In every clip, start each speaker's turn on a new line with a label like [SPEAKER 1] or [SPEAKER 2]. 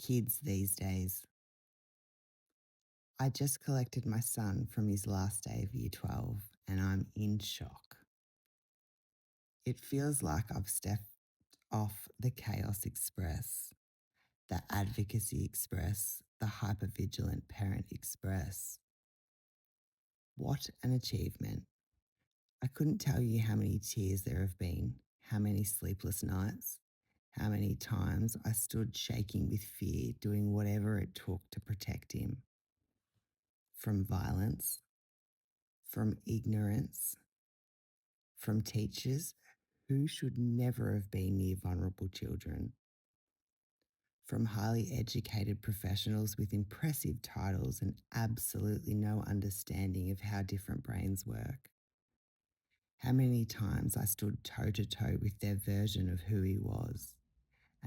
[SPEAKER 1] Kids these days. I just collected my son from his last day of year 12 and I'm in shock. It feels like I've stepped off the Chaos Express, the Advocacy Express, the Hypervigilant Parent Express. What an achievement. I couldn't tell you how many tears there have been, how many sleepless nights, how many times I stood shaking with fear, doing whatever it took to protect him from violence, from ignorance, from teachers who should never have been near vulnerable children, from highly educated professionals with impressive titles and absolutely no understanding of how different brains work. How many times I stood toe to toe with their version of who he was,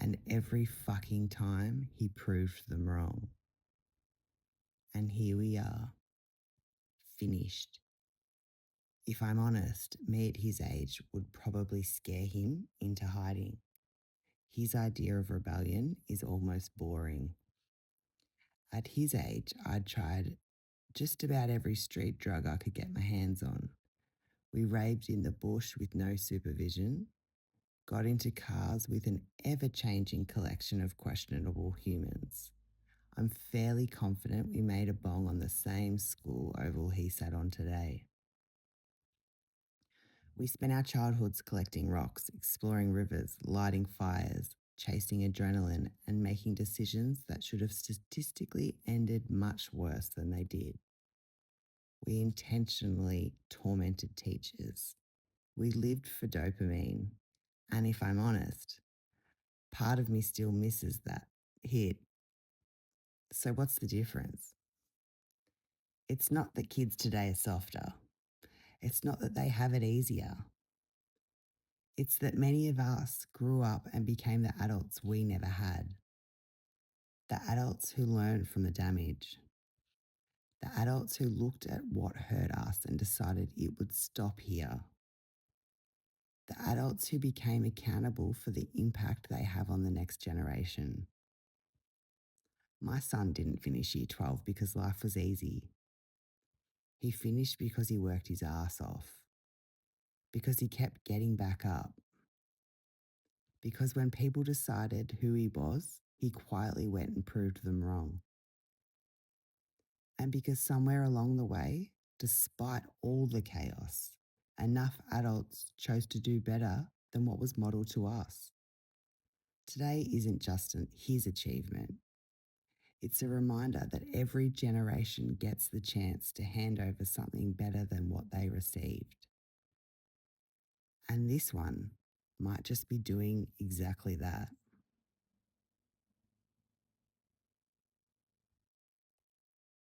[SPEAKER 1] and every fucking time he proved them wrong. And here we are, finished. If I'm honest, me at his age would probably scare him into hiding. His idea of rebellion is almost boring. At his age, I'd tried just about every street drug I could get my hands on. We raved in the bush with no supervision, got into cars with an ever-changing collection of questionable humans. I'm fairly confident we made a bong on the same school oval he sat on today. We spent our childhoods collecting rocks, exploring rivers, lighting fires, chasing adrenaline, and making decisions that should have statistically ended much worse than they did. We intentionally tormented teachers. We lived for dopamine. And if I'm honest, part of me still misses that hit. So what's the difference? It's not that kids today are softer. It's not that they have it easier. It's that many of us grew up and became the adults we never had. The adults who learned from the damage. The adults who looked at what hurt us and decided it would stop here. The adults who became accountable for the impact they have on the next generation. My son didn't finish year 12 because life was easy. He finished because he worked his ass off. Because he kept getting back up. Because when people decided who he was, he quietly went and proved them wrong. And because somewhere along the way, despite all the chaos, enough adults chose to do better than what was modelled to us. Today isn't just his achievement. It's a reminder that every generation gets the chance to hand over something better than what they received. And this one might just be doing exactly that.